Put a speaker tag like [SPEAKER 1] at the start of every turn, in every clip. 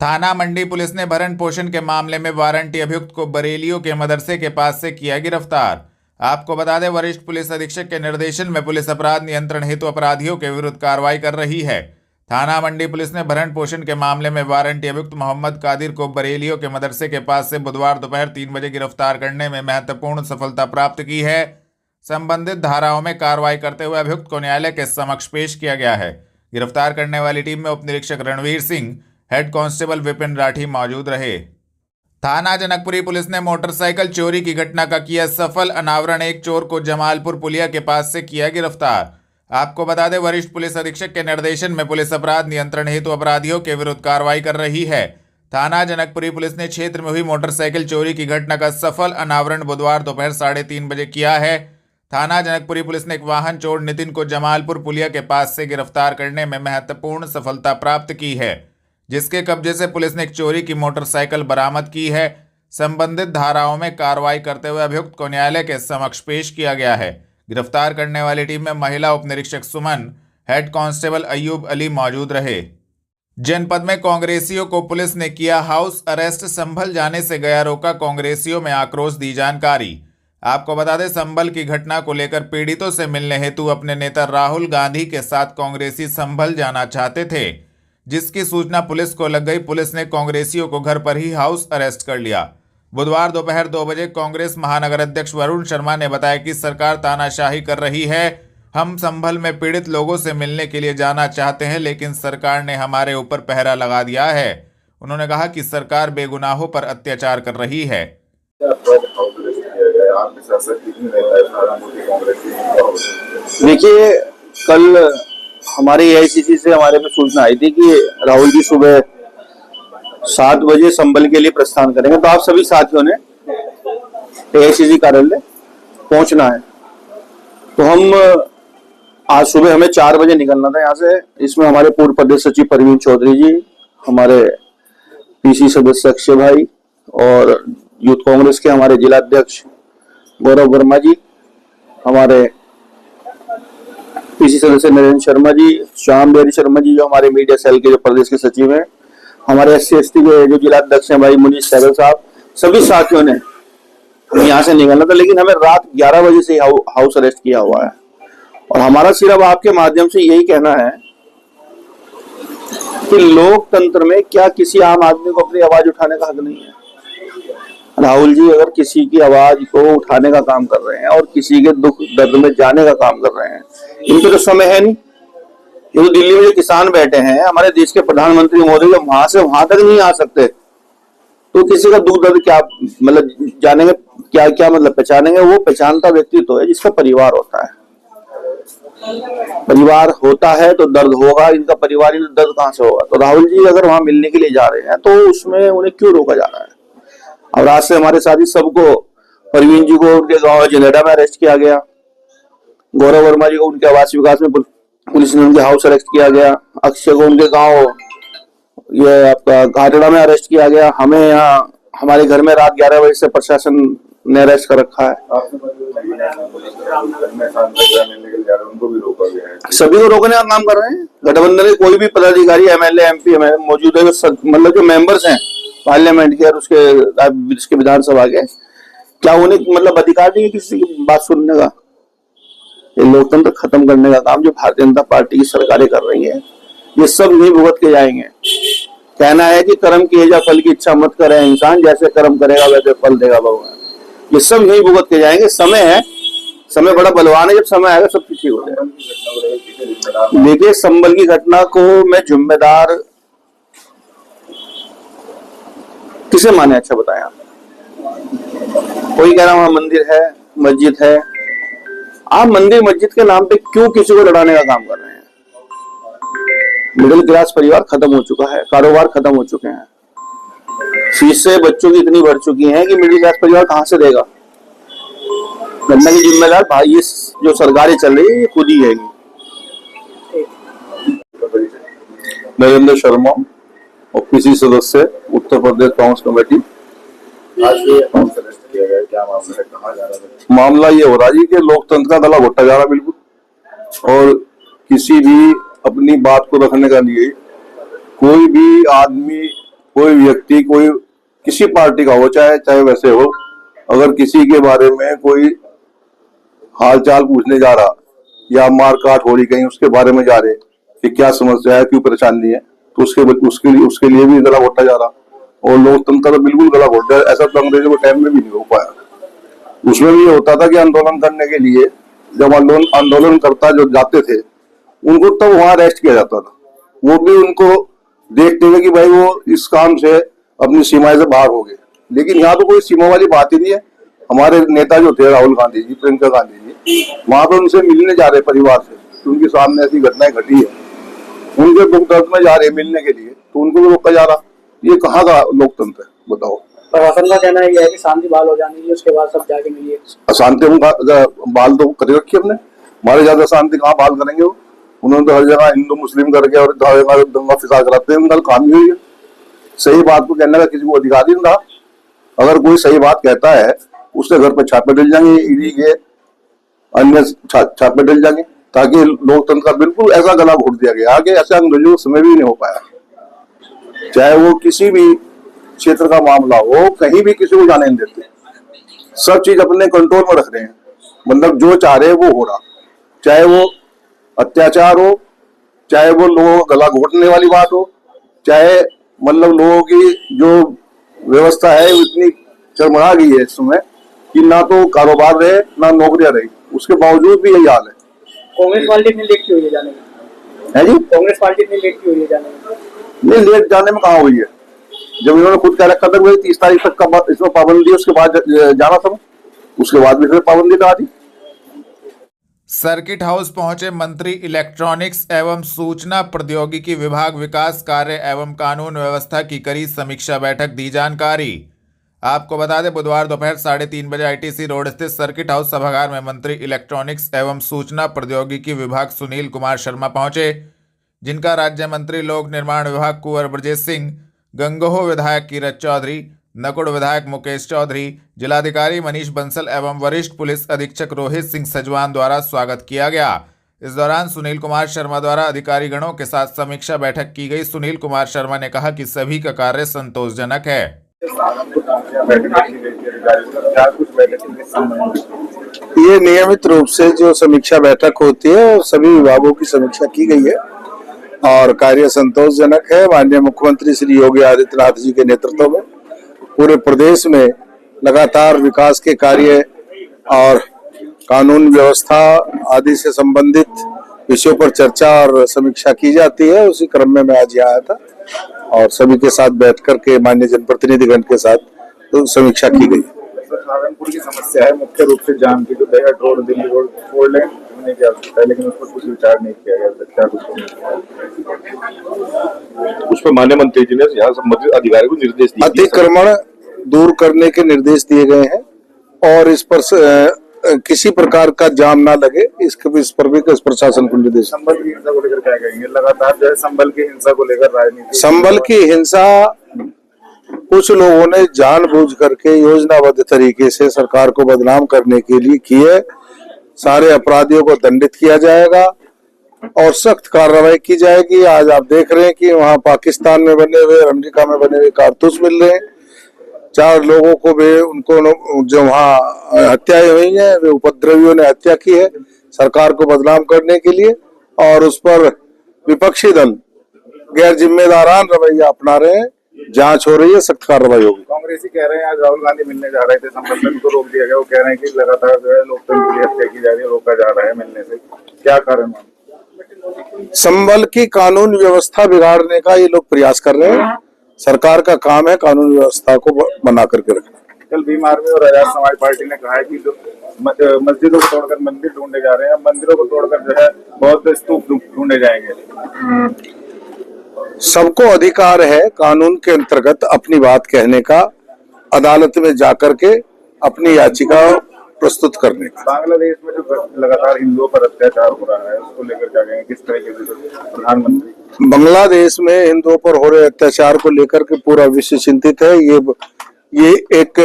[SPEAKER 1] थाना मंडी पुलिस ने भरण पोषण के मामले में वारंटी अभियुक्त को बरेलियों के मदरसे के पास से किया गिरफ्तार। आपको बता दें, वरिष्ठ पुलिस अधीक्षक के निर्देशन में पुलिस अपराध नियंत्रण हेतु अपराधियों के विरुद्ध कार्रवाई कर रही है। थाना मंडी पुलिस ने भरण पोषण के मामले में वारंटी अभियुक्त मोहम्मद कादिर को बरेलियों के मदरसे के पास से बुधवार दोपहर 3 बजे गिरफ्तार करने में महत्वपूर्ण सफलता प्राप्त की है। संबंधित धाराओं में कार्रवाई करते हुए अभियुक्त को न्यायालय के समक्ष पेश किया गया है। गिरफ्तार करने वाली टीम में उप निरीक्षक रणवीर सिंह, हेड कांस्टेबल विपिन राठी मौजूद रहे। थाना जनकपुरी पुलिस ने मोटरसाइकिल चोरी की घटना का किया सफल अनावरण। एक चोर को जमालपुर पुलिया के पास से किया गिरफ्तार। आपको बता दें, वरिष्ठ पुलिस अधीक्षक के निर्देशन में पुलिस अपराध नियंत्रण हेतु अपराधियों के विरुद्ध कार्रवाई कर रही है। थाना जनकपुरी पुलिस ने क्षेत्र में हुई मोटरसाइकिल चोरी की घटना का सफल अनावरण बुधवार दोपहर 3:30 बजे किया है। थाना जनकपुरी पुलिस ने एक वाहन चोर नितिन को जमालपुर पुलिया के पास से गिरफ्तार करने में महत्वपूर्ण सफलता प्राप्त की है, जिसके कब्जे से पुलिस ने एक चोरी की मोटरसाइकिल बरामद की है। संबंधित धाराओं में कार्रवाई करते हुए अभियुक्त को न्यायालय के समक्ष पेश किया गया है। गिरफ्तार करने वाली टीम में महिला उप निरीक्षक सुमन, हेड कांस्टेबल अयूब अली मौजूद रहे। जनपद में कांग्रेसियों को पुलिस ने किया हाउस अरेस्ट। संभल जाने से गया रोका, कांग्रेसियों में आक्रोश दी जानकारी। आपको बता दें, संभल की घटना को लेकर पीड़ितों से मिलने हेतु अपने नेता राहुल गांधी के साथ कांग्रेसी संभल जाना चाहते थे, जिसकी सूचना पुलिस को लग गई। पुलिस ने कांग्रेसियों को घर पर ही हाउस अरेस्ट कर लिया। बुधवार दोपहर 2 बजे कांग्रेस महानगर अध्यक्ष वरुण शर्मा ने बताया कि सरकार तानाशाही कर रही है। हम संभल में पीड़ित लोगों से मिलने के लिए जाना चाहते हैं, लेकिन सरकार ने हमारे ऊपर पहरा लगा दिया है। उन्होंने कहा कि सरकार बेगुनाहों पर अत्याचार कर रही है।
[SPEAKER 2] देखिए, कल हमारे एआईसीसी से हमारे में सूचना आई थी कि राहुल जी सुबह 7 बजे संभल के लिए प्रस्थान करेंगे, तो आप सभी साथियों ने एआईसीसी कार्यालय पहुंचना है। तो हम आज सुबह हमें 4 बजे निकलना था यहाँ से। इसमें हमारे पूर्व प्रदेश सचिव परवीन चौधरी जी, हमारे पीसी सदस्य अक्षय भाई और यूथ कांग्रेस के हमारे जिला अध्यक्ष गौरव वर्मा जी, हमारे पीसी सदस्य नरेंद्र शर्मा जी, श्याम बिहारी शर्मा जी जो हमारे मीडिया सेल के जो प्रदेश के सचिव हैं, हमारे SC/ST के जो जिला अध्यक्ष हैं भाई मुनीश सहगल साहब, सभी साथियों ने यहाँ से निकलना था। लेकिन हमें रात 11 बजे से हाउस अरेस्ट किया हुआ है। और हमारा सिर्फ आपके माध्यम से यही कहना है कि लोकतंत्र में क्या किसी आम आदमी को अपनी आवाज उठाने का हक नहीं है? राहुल जी अगर किसी की आवाज को उठाने का काम कर रहे हैं और किसी के दुख दर्द में जाने का काम कर रहे हैं, इनके तो समय है नहीं। ये तो दिल्ली में जो किसान बैठे हैं, हमारे देश के प्रधानमंत्री मोदी, जब वहां से वहां तक नहीं आ सकते तो किसी का दुख दर्द क्या मतलब जानेंगे, क्या क्या मतलब पहचानेंगे? वो पहचानता व्यक्ति तो है जिसका परिवार होता है। परिवार होता है तो दर्द होगा, इनका परिवार ही दर्द कहां से होगा? तो राहुल जी अगर वहां मिलने के लिए जा रहे हैं तो उसमें उन्हें क्यों रोका जा रहा है? और आज से हमारे साथी सबको, परवीन जी को उनके गांव जनेडा में अरेस्ट किया गया, गौरव वर्मा जी को उनके आवास विकास में पुलिस ने उनके हाउस अरेस्ट किया गया, अक्षय को उनके गांव ये आपका घाटड़ा में अरेस्ट किया गया, हमें यहाँ हमारे घर में रात 11 बजे से प्रशासन ने अरेस्ट कर रखा है। सभी को रोकने का काम कर रहे हैं। गठबंधन के कोई भी पदाधिकारी, MLA MP मौजूद है, मतलब जो मेंबर्स हैं पार्लियामेंट के और उसके विधानसभा के, क्या उन्हें मतलब अधिकार नहीं है किसी की बात सुनने का? ये लोकतंत्र खत्म करने का काम जो भारतीय जनता पार्टी की सरकारें कर रही है, ये सब नहीं भुगत के जाएंगे। कहना है कि कर्म किए जा फल की इच्छा मत करे इंसान, जैसे कर्म करेगा वैसे फल देगा भगवान। ये सब नहीं भुगत के जाएंगे। समय है, समय बड़ा बलवान है, जब समय आएगा सब ठीक हो जाएगा। देखिए, संभल की घटना को मैं जिम्मेदार किसे माने? अच्छा बताएं आप। कोई कह रहा वहां मंदिर है, मस्जिद है। आप मंदिर मस्जिद के नाम पे क्यों किसी को लड़ाने का काम कर रहे हैं? मिडिल क्लास परिवार खत्म हो चुका है, कारोबार खत्म हो चुके हैं, फीसें बच्चों की इतनी बढ़ चुकी हैं कि मिडिल क्लास परिवार कहां से देगा? गन्ना की जिम्मेदार भाई ये जो सरकारें चल रही है ये खुद ही है।
[SPEAKER 3] नरेंद्र शर्मा, OPC सदस्य, उत्तर प्रदेश कांग्रेस कमेटी।
[SPEAKER 4] आज ये हाउस अरेस्ट किया गया, क्या मामला है, कहाँ जा रहा है?
[SPEAKER 3] मामला ये हो रहा है कि लोकतंत्र का गला घोटा जा रहा है बिल्कुल। और किसी भी अपनी बात को रखने का लिए कोई भी आदमी कोई व्यक्ति कोई किसी पार्टी का हो चाहे वैसे हो, अगर किसी के बारे में कोई हालचाल पूछने जा रहा या मारकाट हो रही कहीं उसके बारे में जा रहे कि क्या समस्या है, क्यों परेशानी है, तो उसके लिए भी गला घोटा जा रहा। और लोकतंत्र तो बिल्कुल गला घोटा, ऐसा तो अंग्रेजों के टाइम में भी नहीं हो पाया। उसमें भी ये होता था कि आंदोलन करने के लिए जब आंदोलनकर्ता जो जाते थे उनको तब वहां अरेस्ट किया जाता था, वो भी उनको देखते हुए कि भाई वो इस काम से अपनी सीमाएं से बाहर हो गए। लेकिन यहाँ तो कोई सीमा वाली बात ही नहीं है। हमारे नेता जो थे राहुल गांधी जी, प्रियंका गांधी जी, वहां पर उनसे मिलने जा रहे परिवार से, तो उनके सामने ऐसी घटनाएं घटी है, उनके दुख दर्द में जा रहे मिलने के लिए, तो उनको भी रोका जा रहा। ये कहाँ का लोकतंत्र है बताओ।
[SPEAKER 5] प्रशासन का कहना यह है कि शांति बहाल हो जानी है, उसके बाद सब जाके मिलिए।
[SPEAKER 3] अशांति हम बहाल तो कर रखी हमने, हमारे ज्यादा शांति कहाँ बहाल करेंगे वो। उन्होंने तो हर जगह हिंदू मुस्लिम करके और दंगा फिसाद कराते हैं, उनका काम ही हुई है। सही बात को कहने का किसी को अधिकार ही नहीं रहा। अगर कोई सही बात कहता है उसके घर पर छापे डल जाएंगे, ईडी के अन्य छापे डल जाएंगे, ताकि लोकतंत्र का बिल्कुल ऐसा गला घोट दिया गया। आगे ऐसे अंग्रेजों के समय भी नहीं हो पाया। चाहे वो किसी भी क्षेत्र का मामला हो, कहीं भी किसी को जाने नहीं देते, सब चीज अपने कंट्रोल में रख रहे हैं। मतलब जो चाह रहे वो हो रहा, चाहे वो अत्याचार हो, चाहे वो लोगों को गला घोटने वाली बात हो, चाहे मतलब लोगों की जो व्यवस्था है इतनी चरमरा गई है इस समय कि ना तो कारोबार रहे ना नौकरियां रही, उसके बावजूद भी यही हाल है।
[SPEAKER 5] कांग्रेस पार्टी इतनी लेट क्यों हुई है जाने में?
[SPEAKER 3] है जी,
[SPEAKER 5] कांग्रेस पार्टी इतनी लेट क्यों हुई है जाने में?
[SPEAKER 3] नहीं, लेट जाने में कहाँ हुई है, जब इन्होंने खुद कह रखा था 30 तारीख तक का इसमें पाबंदी, उसके बाद जाना था, उसके बाद भी फिर पाबंदी करा दी।
[SPEAKER 1] सर्किट हाउस पहुंचे मंत्री इलेक्ट्रॉनिक्स एवं सूचना प्रौद्योगिकी विभाग विकास कार्य एवं कानून व्यवस्था की करी समीक्षा बैठक, दी जानकारी। आपको बता दें, बुधवार दोपहर 3:30 बजे आईटीसी रोड स्थित सर्किट हाउस सभागार में मंत्री इलेक्ट्रॉनिक्स एवं सूचना प्रौद्योगिकी विभाग सुनील कुमार शर्मा पहुंचे, जिनका राज्य मंत्री लोक निर्माण विभाग कुंवर ब्रजेश सिंह, गंगोह विधायक कीरत चौधरी, नकुड़ विधायक मुकेश चौधरी, जिलाधिकारी मनीष बंसल एवं वरिष्ठ पुलिस अधीक्षक रोहित सिंह सजवान द्वारा स्वागत किया गया। इस दौरान सुनील कुमार शर्मा द्वारा अधिकारीगणों के साथ समीक्षा बैठक की गई। सुनील कुमार शर्मा ने कहा कि सभी का कार्य संतोषजनक है।
[SPEAKER 6] ये नियमित रूप से जो समीक्षा बैठक होती है और सभी विभागों की समीक्षा की गई है और कार्य संतोषजनक है। माननीय मुख्यमंत्री श्री योगी आदित्यनाथ जी के नेतृत्व में पूरे प्रदेश में लगातार विकास के कार्य और कानून व्यवस्था आदि से संबंधित विषयों पर चर्चा और समीक्षा की जाती है। उसी क्रम में मैं आज यहाँ आया था और सभी के साथ बैठ करके माननीय जनप्रतिनिधिगण के साथ तो समीक्षा की गई।
[SPEAKER 4] सहारनपुर की समस्या है मुख्य रूप से जाम की, जो बेहद रोड दिल्ली रोड 4 लेन होने की आवश्यकता है, लेकिन उस पर कुछ विचार नहीं किया गया। क्या कुछ
[SPEAKER 3] उस पर माननीय मंत्री जी ने यहाँ संबंधित अधिकारी को निर्देश दिए,
[SPEAKER 6] अतिक्रमण दूर करने के निर्देश दिए गए हैं और इस पर किसी प्रकार का जाम ना लगे, इस पर भी प्रशासन को निर्देश।
[SPEAKER 4] संबल की हिंसा को लेकर क्या कहेंगे? लगातार जो है संबल की हिंसा को लेकर राजनीति,
[SPEAKER 6] संबल की हिंसा कुछ लोगों ने जानबूझ करके योजनाबद्ध तरीके से सरकार को बदनाम करने के लिए की है। सारे अपराधियों को दंडित किया जाएगा और सख्त कार्रवाई की जाएगी। आज आप देख रहे हैं कि वहां पाकिस्तान में बने हुए, अमेरिका में बने हुए कारतूस मिल रहे हैं। 4 लोगों को भी उनको जो वहाँ हत्याएं हुई हैं, वे उपद्रवियों ने हत्या की है सरकार को बदनाम करने के लिए, और उस पर विपक्षी दल गैर जिम्मेदारान रवैया अपना रहे हैं। जांच हो रही है, सख्त कार्रवाई होगी।
[SPEAKER 4] कांग्रेसी कह रहे हैं आज राहुल गांधी मिलने जा रहे थे, संबल में उनको रोक दिया गया। वो कह रहे हैं कि लगातार जो है लोकतंत्र की हत्या की जा रही है, रोका जा रहा है मिलने से, क्या कारण है?
[SPEAKER 6] संबल की कानून व्यवस्था बिगाड़ने का ये लोग प्रयास कर रहे हैं। सरकार का काम है कानून व्यवस्था को बना करके रखना।
[SPEAKER 4] कल भीम आर्मी और आजाद समाज पार्टी ने कहा है कि जो मस्जिदों को तोड़कर मंदिर ढूंढे जा रहे हैं, मंदिरों को तोड़कर जो है बौद्ध स्तूप ढूंढे जाएंगे।
[SPEAKER 6] सबको अधिकार है कानून के अंतर्गत अपनी बात कहने का, अदालत में जाकर के अपनी याचिका प्रस्तुत करने का।
[SPEAKER 4] बांग्लादेश में जो लगातार हिंदुओं पर अत्याचार हो रहा है, उसको लेकर क्या कहेंगे? किस तरीके से प्रधानमंत्री
[SPEAKER 6] बांग्लादेश में हिंदुओं पर हो रहे अत्याचार को लेकर के पूरा विश्व चिंतित है। ये एक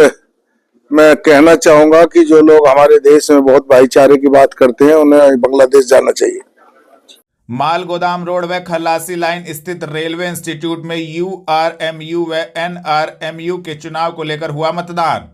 [SPEAKER 6] मैं कहना चाहूंगा कि जो लोग हमारे देश में बहुत भाईचारे की बात करते हैं, उन्हें बांग्लादेश जाना चाहिए।
[SPEAKER 1] माल गोदाम रोड व खल्लासी लाइन स्थित रेलवे इंस्टीट्यूट में URMU व NRMU के चुनाव को लेकर हुआ मतदान।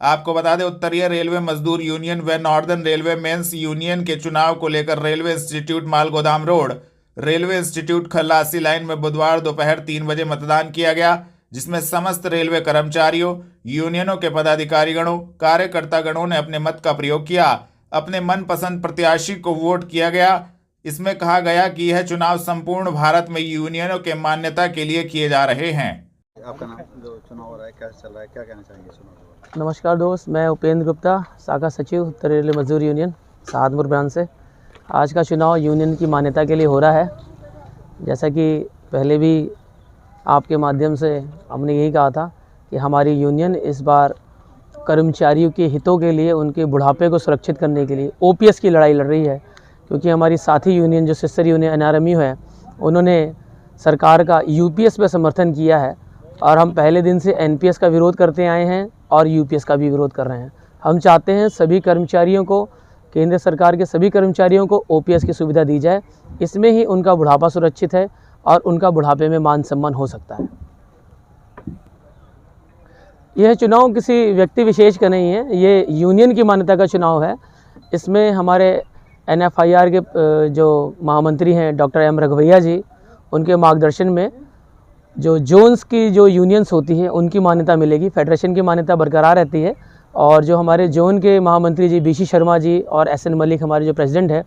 [SPEAKER 1] आपको बता दें, उत्तरीय रेलवे मजदूर यूनियन व नॉर्दर्न रेलवे मेंस यूनियन के चुनाव को लेकर रेलवे इंस्टीट्यूट माल गोदाम रोड, रेलवे इंस्टीट्यूट खल्लासी लाइन में बुधवार दोपहर 3 बजे मतदान किया गया, जिसमें समस्त रेलवे कर्मचारियों, यूनियनों के पदाधिकारीगणों, कार्यकर्तागणों ने अपने मत का प्रयोग किया। अपने मनपसंद प्रत्याशी को वोट किया गया। इसमें कहा गया कि यह चुनाव संपूर्ण भारत में यूनियनों के मान्यता के लिए किए जा रहे हैं।
[SPEAKER 7] आपका नाम, जो चुनाव हो रहा है, क्या चल रहा है, क्या कहना चाहेंगे चुनाव?
[SPEAKER 5] नमस्कार दोस्त, मैं उपेंद्र गुप्ता, शाखा सचिव उत्तर रेलवे मजदूर यूनियन सहारनपुर ब्रांच से। आज का चुनाव यूनियन की मान्यता के लिए हो रहा है। जैसा कि पहले भी आपके माध्यम से हमने यही कहा था कि हमारी यूनियन इस बार कर्मचारियों के हितों के लिए, उनके बुढ़ापे को सुरक्षित करने के लिए OPS की लड़ाई लड़ रही है, क्योंकि हमारी साथी यूनियन जो सिस्टर यूनियन NRMU है, उन्होंने सरकार का UPS पे समर्थन किया है और हम पहले दिन से NPS का विरोध करते आए हैं और UPS का भी विरोध कर रहे हैं। हम चाहते हैं सभी कर्मचारियों को, केंद्र सरकार के सभी कर्मचारियों को OPS की सुविधा दी जाए। इसमें ही उनका बुढ़ापा सुरक्षित है और उनका बुढ़ापे में मान सम्मान हो सकता है। यह चुनाव किसी व्यक्ति विशेष का नहीं है, ये यूनियन की मान्यता का चुनाव है। इसमें हमारे NFIR के जो महामंत्री हैं डॉक्टर M रघुवैया जी, उनके मार्गदर्शन में जो जोन्स की जो यूनियंस होती हैं उनकी मान्यता मिलेगी, फेडरेशन की मान्यता बरकरार रहती है। और जो हमारे जोन के महामंत्री जी BC शर्मा जी और SN मलिक हमारे जो प्रेसिडेंट हैं,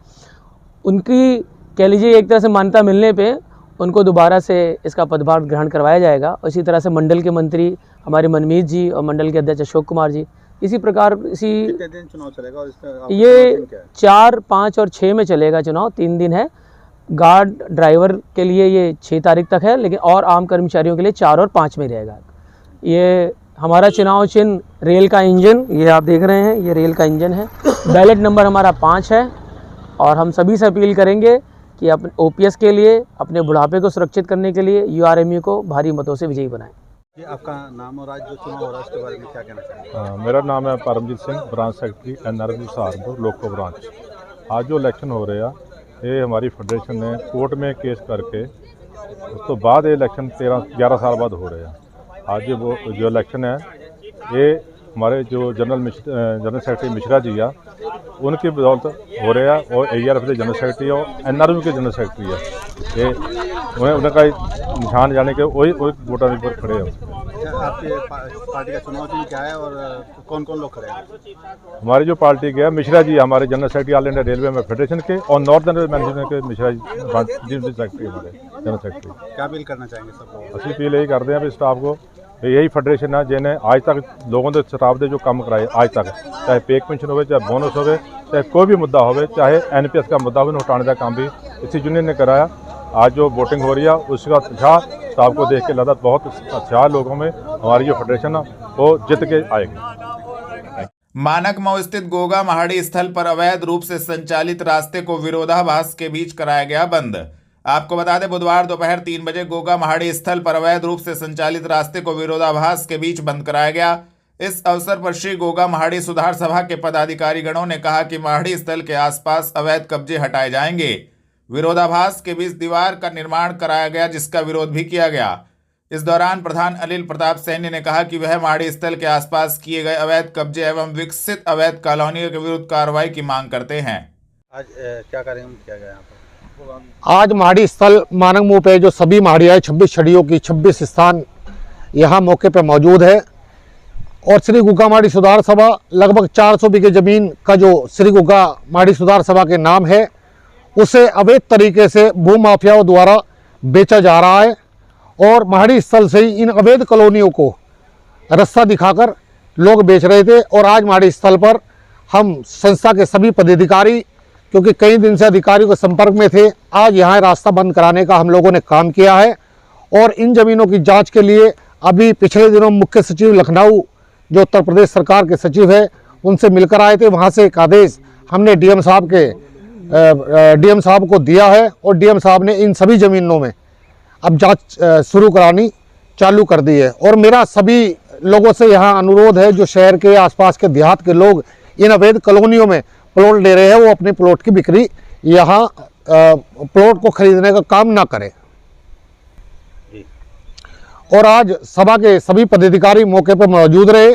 [SPEAKER 5] उनकी कह लीजिए एक तरह से मान्यता मिलने पे उनको दोबारा से इसका पदभार ग्रहण करवाया जाएगा। इसी तरह से मंडल के मंत्री हमारे मनमीत जी और मंडल के अध्यक्ष अशोक कुमार जी, इसी प्रकार
[SPEAKER 7] कितने दिन चुनाव चलेगा और इसका
[SPEAKER 5] ये 4, 5 और 6 में चलेगा चुनाव। 3 दिन है। गार्ड ड्राइवर के लिए ये 6 तारीख तक है, लेकिन और आम कर्मचारियों के लिए 4 और 5 में रहेगा। ये हमारा चुनाव चिन्ह रेल का इंजन, ये आप देख रहे हैं, ये रेल का इंजन है। बैलेट नंबर हमारा 5 है और हम सभी से अपील करेंगे कि अपने OPS के लिए, अपने बुढ़ापे को सुरक्षित करने के लिए URMU को भारी मतों से विजयी बनाएं।
[SPEAKER 7] ये आपका नाम और आज जो चुनाव हो रहा है उसके बारे में क्या कहना चाहेंगे?
[SPEAKER 8] मेरा नाम है Paramjit Singh, branch secretary NRMU Saharanpur loco branch. आज जो इलेक्शन हो रहे हैं, ये हमारी फेडरेशन ने कोर्ट में केस करके उस तो बाद ये इलेक्शन 11 साल बाद हो रहे हैं। आज वो जो इलेक्शन है, ये हमारे जो जनरल सेक्रेटरी मिश्रा जी है, उनकी बदौलत हो रहे हैं। और ARF के जनरल सेक्रेटरी और NRMU के जनरल सेक्रेटरी है, ये उनका निशान जाने के वही वोटर पर खड़े हैं।
[SPEAKER 7] आपके पार्टी का चुनाव चिन्ह क्या है और कौन कौन लोग खड़े हैं?
[SPEAKER 8] हमारी जो पार्टी के है, मिश्रा जी हमारे general secretary all India railway में फेडरेशन के, और नॉर्दर्न मैनेजमेंट के मिश्रा जी सेक्रेटरी हमारे जनरल सेक्रेटरी।
[SPEAKER 7] क्या अपील करना चाहेंगे सब लोग?
[SPEAKER 8] ਅਸੀਂ अपील यही करते हैं स्टाफ को, यही फेडरेशन है जिन्हें आज तक लोगों के स्टाफ के जो काम कराए आज तक, चाहे पेक पेंशन हो, चाहे बोनस हो, चाहे कोई भी मुद्दा हो, चाहे NPS का मुद्दा हो, हटाने का काम भी इसी यूनियन ने कराया। आज जो वोटिंग हो रही है उसका उत्साह स्टाफ को देख के लगा बहुत अच्छा लोगों में हमारी जो फेडरेशन है वो जीत के आएगी।
[SPEAKER 1] मानक मऊ स्थित गोगा महाड़ी स्थल पर अवैध रूप से संचालित रास्ते को विरोधाभास के बीच कराया गया बंद। आपको बता दें, बुधवार दोपहर 3 बजे गोगा महाड़ी स्थल पर अवैध रूप से संचालित रास्ते को विरोधाभास के बीच बंद कराया गया। इस अवसर पर श्री गोगा महाड़ी सुधार सभा के पदाधिकारीगणों ने कहा कि महाड़ी स्थल के आसपास अवैध कब्जे हटाए जाएंगे। विरोधाभास के बीच दीवार का निर्माण कराया गया, जिसका विरोध भी किया गया। इस दौरान प्रधान अनिल प्रताप सैनी ने कहा कि वह महाड़ी स्थल के आसपास किए गए अवैध कब्जे एवं विकसित अवैध कॉलोनियों के विरुद्ध कार्रवाई की मांग करते हैं।
[SPEAKER 7] आज क्या कार्यक्रम किया गया यहाँ पर?
[SPEAKER 9] आज महाड़ी स्थल मानक मुँह पे जो सभी महाड़ियाँ 26 छड़ियों की 26 स्थान यहाँ मौके पे मौजूद है और श्री गुगा महाड़ी सुधार सभा लगभग 400 बीघे जमीन का जो श्री गुगा महाड़ी सुधार सभा के नाम है, उसे अवैध तरीके से भूमाफियाओं द्वारा बेचा जा रहा है और महाड़ी स्थल से ही इन अवैध कॉलोनियों को रास्ता दिखाकर लोग बेच रहे थे। और आज महाड़ी स्थल पर हम संस्था के सभी पदाधिकारी, क्योंकि कई दिन से अधिकारियों के संपर्क में थे, आज यहाँ रास्ता बंद कराने का हम लोगों ने काम किया है। और इन ज़मीनों की जांच के लिए अभी पिछले दिनों मुख्य सचिव लखनऊ जो उत्तर प्रदेश सरकार के सचिव है उनसे मिलकर आए थे। वहाँ से एक आदेश हमने DM साहब को दिया है और DM साहब ने इन सभी ज़मीनों में अब जांच शुरू करानी चालू कर दी है। और मेरा सभी लोगों से यहाँ अनुरोध है, जो शहर के आसपास के देहात के लोग इन अवैध कॉलोनियों में प्लॉट ले रहे हैं, वो अपने प्लॉट की बिक्री यहाँ प्लॉट को खरीदने का काम ना करें। और आज सभा के सभी पदाधिकारी मौके पर मौजूद रहे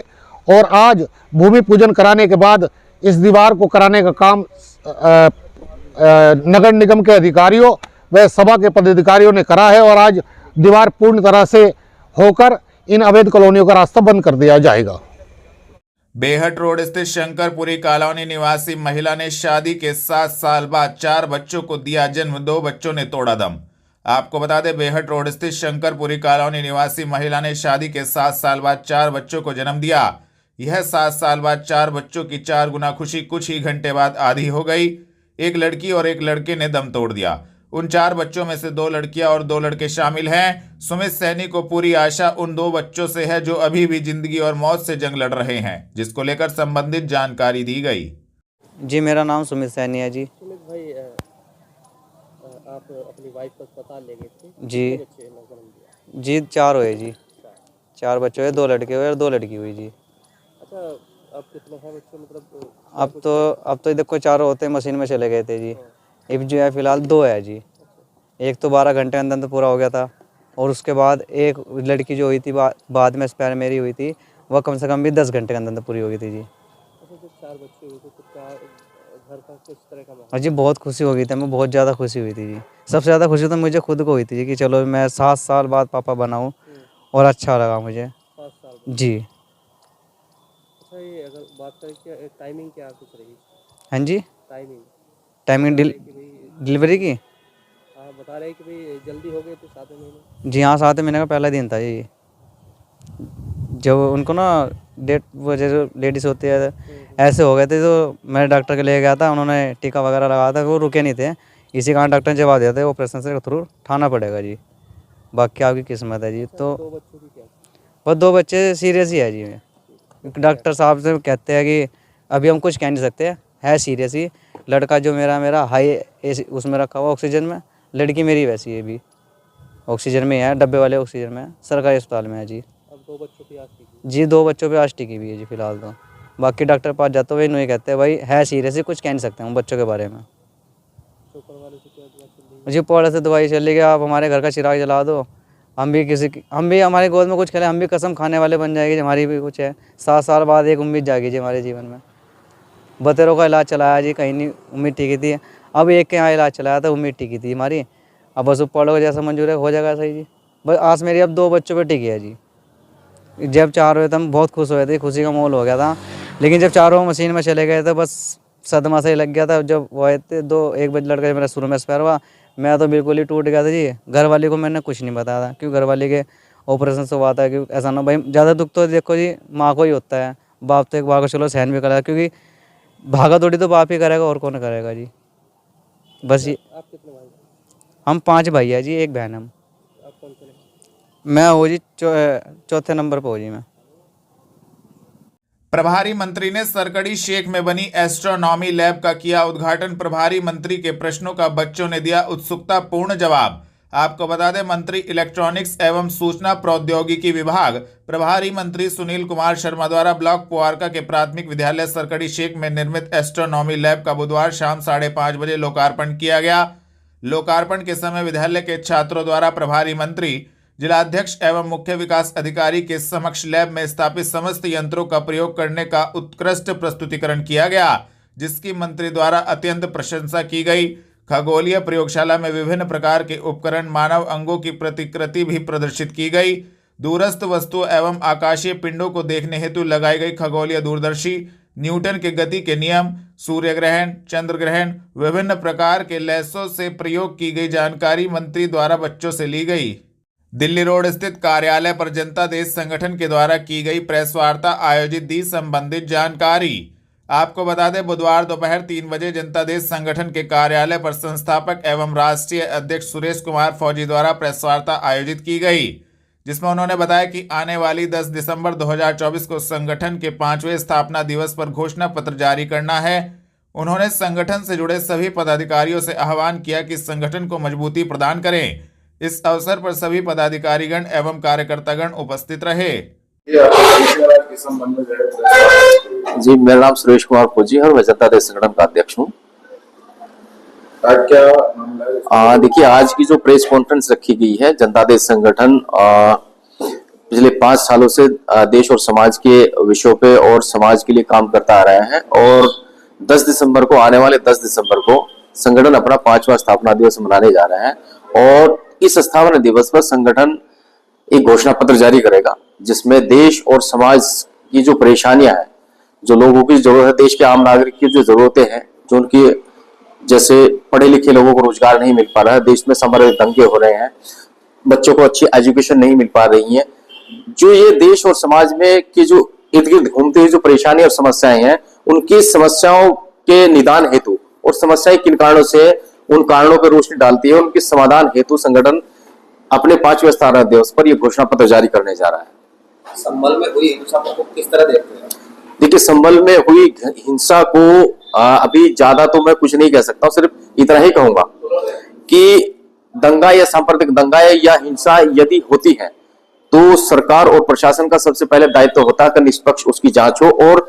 [SPEAKER 9] और आज भूमि पूजन कराने के बाद इस दीवार को कराने का काम नगर निगम के अधिकारियों व सभा के पदाधिकारियों ने करा है और आज दीवार पूर्ण तरह से होकर इन अवैध कॉलोनियों का रास्ता बंद कर दिया जाएगा।
[SPEAKER 1] बेहट रोड स्थित शंकरपुरी कॉलोनी निवासी महिला ने शादी के 7 साल बाद 4 बच्चों को दिया जन्म, 2 बच्चों ने तोड़ा दम। आपको बता दें, बेहट रोड स्थित शंकरपुरी कॉलोनी निवासी महिला ने शादी के 7 साल बाद 4 बच्चों को जन्म दिया। यह 7 साल बाद 4 बच्चों की 4 गुना खुशी कुछ ही घंटे बाद आधी हो गई। एक लड़की और एक लड़के ने दम तोड़ दिया। उन 4 बच्चों में से 2 लड़कियां और 2 लड़के शामिल हैं। सुमित सैनी को पूरी आशा उन 2 बच्चों से है जो अभी भी जिंदगी और मौत से जंग लड़ रहे हैं, जिसको लेकर संबंधित जानकारी दी गई।
[SPEAKER 10] जी, मेरा नाम सुमित सैनी है जी।
[SPEAKER 5] सुमित भाई, आप अपनी वाइफ का अस्पताल ले गए थे,
[SPEAKER 10] जी
[SPEAKER 5] बच्चे जन्म दिया?
[SPEAKER 10] जी 4 हुए जी, 4 बच्चे हुए, 2 लड़के हुए और 2 लड़की हुई जी।
[SPEAKER 5] अच्छा, अब कितने हैं बच्चे? मतलब
[SPEAKER 10] अब तो देखो 4 होते मशीन में चले गए थे जी। अब जो है फिलहाल 2 है जी। एक तो 12 घंटे अंदर तो पूरा हो गया था और उसके बाद एक लड़की जो हुई थी बाद में स्पेयर मेरी हुई थी, वह कम से कम भी 10 घंटे के अंदर पूरी हो गई थी जी।
[SPEAKER 5] अच्छा, जब 4 बच्चे हुए थे तो क्या घर का किस तरह का माहौल?
[SPEAKER 10] जी बहुत खुशी हो गई थी, हमें बहुत ज़्यादा खुशी हुई थी जी। सबसे ज़्यादा खुशी तो मुझे खुद को हुई थी जी कि चलो मैं 7 साल बाद पापा बना हूँ और अच्छा लगा मुझे
[SPEAKER 5] 7 साल
[SPEAKER 10] जी।
[SPEAKER 5] अच्छा, ये अगर बात करें कि टाइमिंग क्या कुछ रही?
[SPEAKER 10] हाँ जी,
[SPEAKER 5] टाइमिंग
[SPEAKER 10] डिलीवरी की?
[SPEAKER 5] हाँ, बता रहे कि भाई जल्दी हो गए थे 7 महीने।
[SPEAKER 10] जी हाँ, 7 महीने का पहला दिन था जी। जब उनको ना डेट वो जो लेडीज़ होती है ऐसे हो गए थे, तो मैं डॉक्टर के ले गया था, उन्होंने टीका वगैरह लगाया था, वो रुके नहीं थे। इसी कारण डॉक्टर ने जवाब दिया था ऑपरेशन से थ्रू उठाना पड़ेगा जी, बाकी आपकी किस्मत है जी। तो
[SPEAKER 5] 2 बच्चों की क्या?
[SPEAKER 10] बस 2 बच्चे सीरियस ही है जी। डॉक्टर साहब से कहते हैं कि अभी हम कुछ कह नहीं सकते, है सीरियस ही। लड़का जो मेरा हाई उसमें रखा हुआ ऑक्सीजन में, लड़की मेरी वैसी है भी ऑक्सीजन में है, डब्बे वाले ऑक्सीजन में, सरकारी अस्पताल में है जी।
[SPEAKER 5] अब 2 बच्चों की आस्ती की?
[SPEAKER 10] जी 2 बच्चों पे आज टिकी भी है जी फिलहाल तो। बाकी डॉक्टर पास जाते हुए नहीं कहते भाई है सीरियस ही, कुछ कह नहीं सकते हम बच्चों के बारे में।
[SPEAKER 5] तो ऊपर वाले से क्या दुआ चल रही है?
[SPEAKER 10] जी पौड़े से दवाई चल रही है, आप हमारे घर का चिराग जला दो, हम भी हमारे गोद में कुछ खेले, हम भी कसम खाने वाले बन जाएंगे, हमारी भी कुछ है। 7 साल बाद एक उम्मीद जागी जी हमारे जीवन में। बतेरों का इलाज चलाया जी, कहीं नहीं उम्मीद टिकी थी। अब एक के यहाँ इलाज चलाया था, उम्मीद टिकी थी हमारी। अब बस ऊपर वालों को जैसा मंजूर है हो जाएगा सही जी। बस आस मेरी अब 2 बच्चों पे टिकी है जी। जब 4 हुए थे हम बहुत खुश हुए थे, खुशी का माहौल हो गया था, लेकिन जब 4 मशीन में चले गए थे बस सदमा से ही लग गया था। जब वो आए थे 1 बजे लड़का मेरा शुरू में एक्सपायर हुआ, मैं तो बिल्कुल ही टूट गया था जी। घर वाले को मैंने कुछ नहीं बताया था, क्योंकि घर वाले के ऑपरेशन से हुआ था, क्योंकि ऐसा ना भाई ज़्यादा दुख तो देखो जी माँ को ही होता है, बाप तो एक बार को चलो सहन भी करेगा, क्योंकि भागा दौड़ी तो बाप ही करेगा और कौन करेगा जी। बस ये
[SPEAKER 5] आप कितने भाई?
[SPEAKER 10] हम 5 भाई है जी, 1 बहन हम।
[SPEAKER 5] आप कौन से?
[SPEAKER 10] मैं हो जी 4थे नंबर पर हो जी मैं।
[SPEAKER 1] प्रभारी मंत्री ने सरकड़ी शेख में बनी एस्ट्रोनॉमी लैब का किया उद्घाटन। प्रभारी मंत्री के प्रश्नों का बच्चों ने दिया उत्सुकतापूर्ण जवाब। आपको बता दें, मंत्री इलेक्ट्रॉनिक्स एवं सूचना प्रौद्योगिकी विभाग प्रभारी मंत्री सुनील कुमार शर्मा द्वारा ब्लॉक पुआरका के प्राथमिक विद्यालय सरकड़ी शेख में निर्मित एस्ट्रोनॉमी लैब का बुधवार शाम 5:30 बजे लोकार्पण किया गया। लोकार्पण के समय विद्यालय के छात्रों द्वारा प्रभारी मंत्री, जिलाध्यक्ष एवं मुख्य विकास अधिकारी के समक्ष लैब में स्थापित समस्त यंत्रों का प्रयोग करने का उत्कृष्ट प्रस्तुतिकरण किया गया, जिसकी मंत्री द्वारा अत्यंत प्रशंसा की गई। खगोलीय प्रयोगशाला में विभिन्न प्रकार के उपकरण, मानव अंगों की प्रतिकृति भी प्रदर्शित की गई। दूरस्थ वस्तुओं एवं आकाशीय पिंडों को देखने हेतु लगाई गई खगोलीय दूरदर्शी, न्यूटन के गति के नियम, सूर्य ग्रहण, चंद्र ग्रहण, विभिन्न प्रकार के लेंसों से प्रयोग की गई जानकारी मंत्री द्वारा बच्चों से ली गई। दिल्ली रोड स्थित कार्यालय पर जनता देश संगठन के द्वारा की गई प्रेस वार्ता आयोजित दी संबंधित जानकारी। आपको बता दें, बुधवार दोपहर 3 बजे जनता देश संगठन के कार्यालय पर संस्थापक एवं राष्ट्रीय अध्यक्ष सुरेश कुमार फौजी द्वारा प्रेस वार्ता आयोजित की गई, जिसमें उन्होंने बताया कि आने वाली 10 दिसंबर 2024 को संगठन के 5वें स्थापना दिवस पर घोषणा पत्र जारी करना है। उन्होंने संगठन से जुड़े सभी पदाधिकारियों से आह्वान किया कि संगठन को मजबूती प्रदान करें। इस अवसर पर सभी पदाधिकारीगण एवं कार्यकर्तागण उपस्थित रहे।
[SPEAKER 11] जी, मेरा नाम सुरेश कुमार फौजी है और मैं जनता देश संगठन का अध्यक्ष हूँ।
[SPEAKER 4] आज क्या मामला है?
[SPEAKER 11] देखिए, आज की जो प्रेस कॉन्फ्रेंस रखी गई है, जनता दल संगठन पिछले 5 सालों से देश और समाज के विषयों पे और समाज के लिए काम करता आ रहा है और 10 दिसंबर को, आने वाले 10 दिसंबर को संगठन अपना 5वां स्थापना दिवस मनाने जा रहा है। और इस स्थापना दिवस पर संगठन एक घोषणा पत्र जारी करेगा जिसमें देश और समाज की जो परेशानियां हैं, जो लोगों की जरूरत है, देश के आम नागरिक की जो जरूरतें हैं, जो उनकी, जैसे पढ़े लिखे लोगों को रोजगार नहीं मिल पा रहा है, देश में समृद्ध दंगे हो रहे हैं, बच्चों को अच्छी एजुकेशन नहीं मिल पा रही है, जो ये देश और समाज में की जो इर्द गिर्द घूमती हुई जो परेशानी और समस्याएं हैं, उनकी समस्याओं के निदान हेतु और समस्याएं किन कारणों से, उन कारणों पर रोशनी डालती है, उनके समाधान हेतु संगठन अपने 5वें स्थापना दिवस पर यह घोषणा पत्र जारी करने जा रहा है।
[SPEAKER 12] संभल में हुई हिंसा को किस तरह देखते हैं?
[SPEAKER 11] देखिए, संभल में हुई हिंसा को अभी ज्यादा तो मैं कुछ नहीं कह सकता हूँ, सिर्फ इतना ही कहूंगा कि दंगा या सांप्रदायिक दंगा या हिंसा यदि होती है तो सरकार और प्रशासन का सबसे पहले दायित्व होता है कि निष्पक्ष उसकी जांच हो और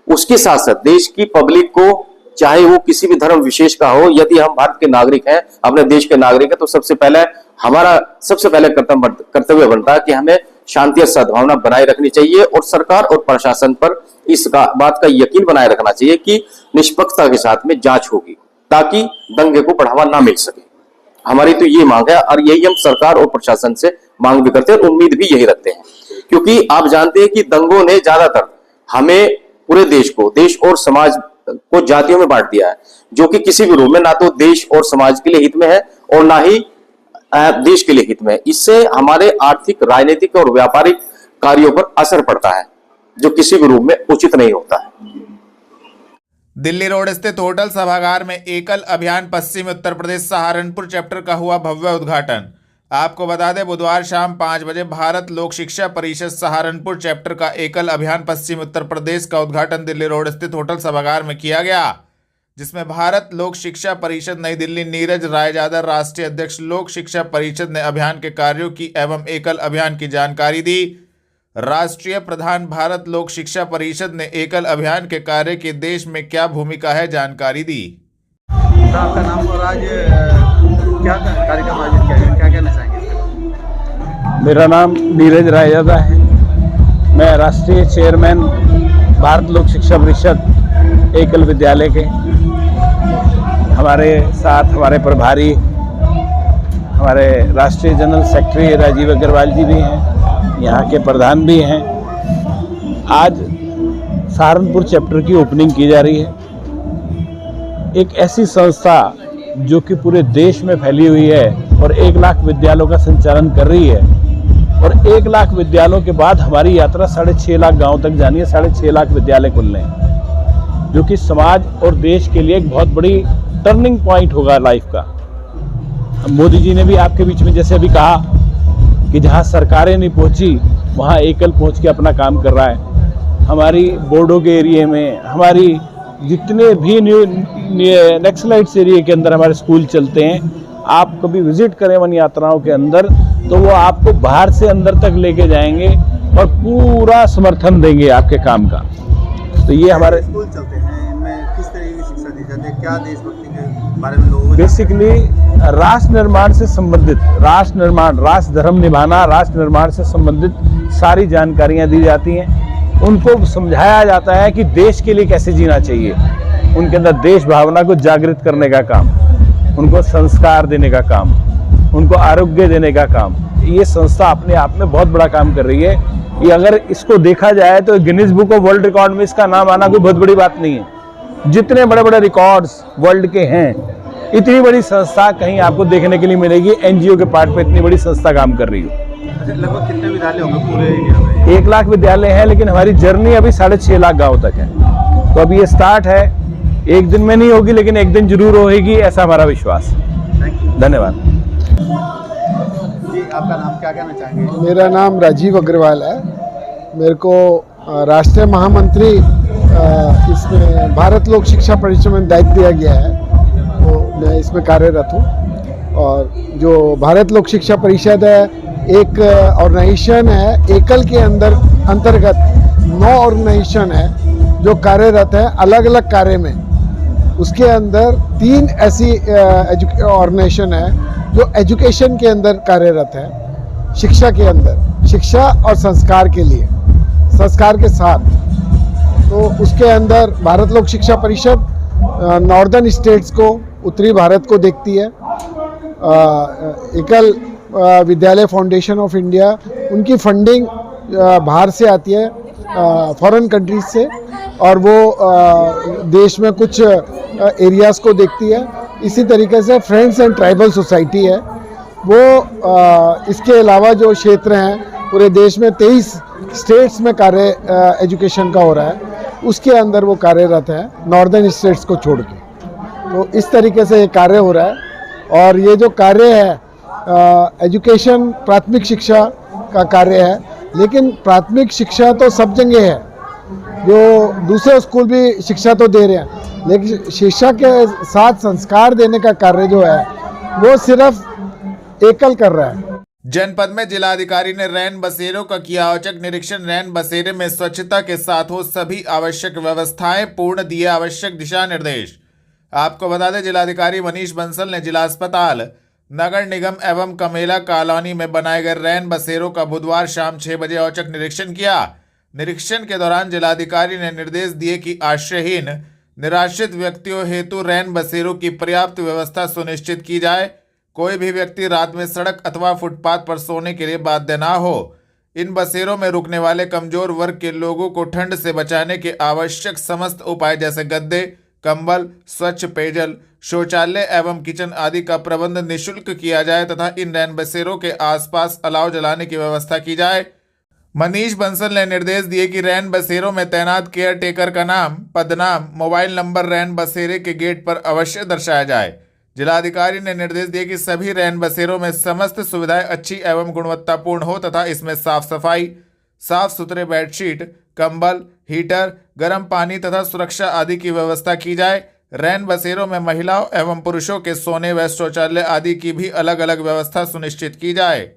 [SPEAKER 11] उसके साथ साथ देश की पब्लिक को, चाहे वो किसी भी धर्म विशेष का हो, यदि हम भारत के नागरिक हैं, अपने देश के नागरिक हैं, तो सबसे पहले हमारा कर्तव्य बनता है कि हमें शांति और सद्भावना बनाए रखनी चाहिए और सरकार और प्रशासन पर इस बात का यकीन बनाए रखना चाहिए कि निष्पक्षता के साथ में जांच होगी ताकि दंगे को बढ़ावा ना मिल सके। हमारी तो ये मांग है और यही हम सरकार और प्रशासन से मांग भी करते हैं और उम्मीद भी यही रखते हैं, क्योंकि आप जानते हैं कि दंगों ने ज्यादातर हमें, पूरे देश को, देश और समाज को जातियों में बांट दिया है, जो कि किसी भी रूप में ना तो देश और समाज के लिए हित में है और ना ही देश के लिए हित में है। इससे हमारे आर्थिक, राजनीतिक और व्यापारिक कार्यों पर असर पड़ता है, जो किसी भी रूप में उचित नहीं होता है।
[SPEAKER 1] दिल्ली रोड स्थित होटल सभागार में एकल अभियान पश्चिमी उत्तर प्रदेश सहारनपुर चैप्टर का हुआ भव्य उद्घाटन। आपको बता दें, बुधवार शाम 5 बजे भारत लोक शिक्षा परिषद सहारनपुर चैप्टर का एकल अभियान पश्चिम उत्तर प्रदेश का उद्घाटन दिल्ली रोड स्थित होटल सभागार में किया गया, जिसमें भारत लोक शिक्षा परिषद नई दिल्ली नीरज रायजादा राष्ट्रीय अध्यक्ष लोक शिक्षा परिषद ने अभियान के कार्यों की एवं एकल अभियान की जानकारी दी। राष्ट्रीय प्रधान भारत लोक शिक्षा परिषद ने एकल अभियान के कार्य की देश में क्या भूमिका है जानकारी दी।
[SPEAKER 7] आपका नाम और आज क्या कार्यक्रम आयोजित किया गया, क्या कहना चाहेंगे?
[SPEAKER 13] मेरा नाम नीरज रायजादा है। मैं राष्ट्रीय चेयरमैन भारत लोक शिक्षा परिषद एकल विद्यालय के। हमारे साथ हमारे प्रभारी, हमारे राष्ट्रीय जनरल सेक्रेटरी राजीव अग्रवाल जी भी हैं, यहाँ के प्रधान भी हैं। आज सहारनपुर चैप्टर की ओपनिंग की जा रही है। एक ऐसी संस्था जो कि पूरे देश में फैली हुई है और 1 लाख विद्यालयों का संचालन कर रही है और 1 लाख विद्यालयों के बाद हमारी यात्रा 6.5 लाख गांव तक जानी है। 6.5 लाख विद्यालय खुलने हैं, जो कि समाज और देश के लिए एक बहुत बड़ी टर्निंग पॉइंट होगा लाइफ का। मोदी जी ने भी आपके बीच में जैसे अभी कहा कि जहां सरकारें नहीं पहुंची वहां एकल पहुंच के अपना काम कर रहा है। हमारी बोर्डो के एरिया में, हमारी जितने भी नक्सलाइट्स एरिया के अंदर हमारे स्कूल चलते हैं, आप कभी विजिट करें वन यात्राओं के अंदर तो वो आपको बाहर से अंदर तक लेके जाएंगे और पूरा समर्थन देंगे आपके काम का। तो ये हमारे
[SPEAKER 7] स्कूल चलते हैं, इनमें किस तरह की शिक्षा दी जाती है, क्या देशभक्ति के बारे में लोगों को
[SPEAKER 13] बेसिकली राष्ट्र निर्माण से संबंधित, राष्ट्र निर्माण, राष्ट्र धर्म निभाना, राष्ट्र निर्माण से संबंधित सारी जानकारियां दी जाती हैं। उनको समझाया जाता है कि देश के लिए कैसे जीना चाहिए, उनके अंदर देश भावना को जागृत करने का काम, उनको संस्कार देने का काम, उनको आरोग्य देने का काम। ये संस्था अपने आप में बहुत बड़ा काम कर रही है। ये अगर इसको देखा जाए तो Guinness book of world record में इसका नाम आना कोई बहुत बड़ी बात नहीं है। जितने बड़े बड़े रिकॉर्ड्स वर्ल्ड के हैं, इतनी बड़ी संस्था कहीं आपको देखने के लिए मिलेगी एनजीओ के पार्ट पे इतनी बड़ी संस्था काम कर रही हो।
[SPEAKER 7] लगभग कितने विद्यालय होंगे पूरे एरिया में?
[SPEAKER 13] 1 लाख विद्यालय हैं, लेकिन हमारी जर्नी अभी 6.5 लाख गाँव तक है। तो अभी ये स्टार्ट है, एक दिन में नहीं होगी लेकिन एक दिन जरूर होगी, ऐसा हमारा विश्वास है। धन्यवाद
[SPEAKER 7] जी। आपका नाम, क्या कहना चाहेंगे?
[SPEAKER 14] मेरा नाम राजीव अग्रवाल है। मेरे को राष्ट्रीय महामंत्री इसमें भारत लोक शिक्षा परिषद में दायित्व दिया गया है, तो मैं इसमें कार्यरत हूँ। और जो भारत लोक शिक्षा परिषद है, एक ऑर्गेनाइजेशन है, एकल के अंतर्गत 9 ऑर्गेनाइजेशन है जो कार्यरत है अलग अलग कार्य में। उसके अंदर 3 ऐसी ऑर्गेनाइजेशन है जो एजुकेशन के अंदर कार्यरत है, शिक्षा के अंदर, शिक्षा और संस्कार के लिए, संस्कार के साथ। तो उसके अंदर भारत लोक शिक्षा परिषद नॉर्दर्न स्टेट्स को, उत्तरी भारत को देखती है। एकल विद्यालय फाउंडेशन ऑफ इंडिया, उनकी फंडिंग बाहर से आती है, फॉरेन कंट्रीज से, और वो देश में कुछ एरियाज़ को देखती है। इसी तरीके से फ्रेंड्स एंड ट्राइबल सोसाइटी है, वो इसके अलावा जो क्षेत्र हैं पूरे देश में 23 स्टेट्स में कार्य एजुकेशन का हो रहा है, उसके अंदर वो कार्यरत है, नॉर्दर्न स्टेट्स को छोड़ के। तो इस तरीके से ये कार्य हो रहा है। और ये जो कार्य है एजुकेशन, प्राथमिक शिक्षा का कार्य है, लेकिन प्राथमिक शिक्षा तो सब जगह है, जो दूसरे स्कूल भी शिक्षा तो दे रहे हैं, लेकिन शिक्षा के साथ संस्कार देने का कार्य जो है वो सिर्फ एकल कर रहा है।
[SPEAKER 1] जनपद में जिलाधिकारी ने रैन बसेरों का किया औचक निरीक्षण। रैन बसेरे में स्वच्छता के साथ हो सभी आवश्यक व्यवस्थाएं पूर्ण, दिए आवश्यक दिशा निर्देश। आपको बता दें, जिलाधिकारी मनीष बंसल ने जिला अस्पताल, नगर निगम एवं कमेला कॉलोनी में बनाए गए रैन बसेरों का बुधवार शाम 6 बजे औचक निरीक्षण किया। निरीक्षण के दौरान जिलाधिकारी ने निर्देश दिए कि आश्रयहीन निराश्रित व्यक्तियों हेतु रैन बसेरों की पर्याप्त व्यवस्था सुनिश्चित की जाए। कोई भी व्यक्ति रात में सड़क अथवा फुटपाथ पर सोने के लिए बाध्य ना हो। इन बसेरों में रुकने वाले कमजोर वर्ग के लोगों को ठंड से बचाने के आवश्यक समस्त उपाय जैसे गद्दे, कंबल, स्वच्छ पेयजल, शौचालय एवं किचन आदि का प्रबंध निःशुल्क किया जाए तथा इन रैन बसेरों के आसपास अलाव जलाने की व्यवस्था की जाए। मनीष बंसल ने निर्देश दिए कि रैन बसेरों में तैनात केयर टेकर का नाम, पदनाम, मोबाइल नंबर रैन बसेरे के गेट पर अवश्य दर्शाया जाए। जिलाधिकारी ने निर्देश दिए कि सभी रैन बसेरों में समस्त सुविधाएं अच्छी एवं गुणवत्तापूर्ण हो तथा इसमें साफ सफाई, साफ सुथरे बेडशीट, कंबल, हीटर, गर्म पानी तथा सुरक्षा आदि की व्यवस्था की जाए। रैन बसेरों में महिलाओं एवं पुरुषों के सोने व शौचालय आदि की भी अलग अलग व्यवस्था सुनिश्चित की जाए।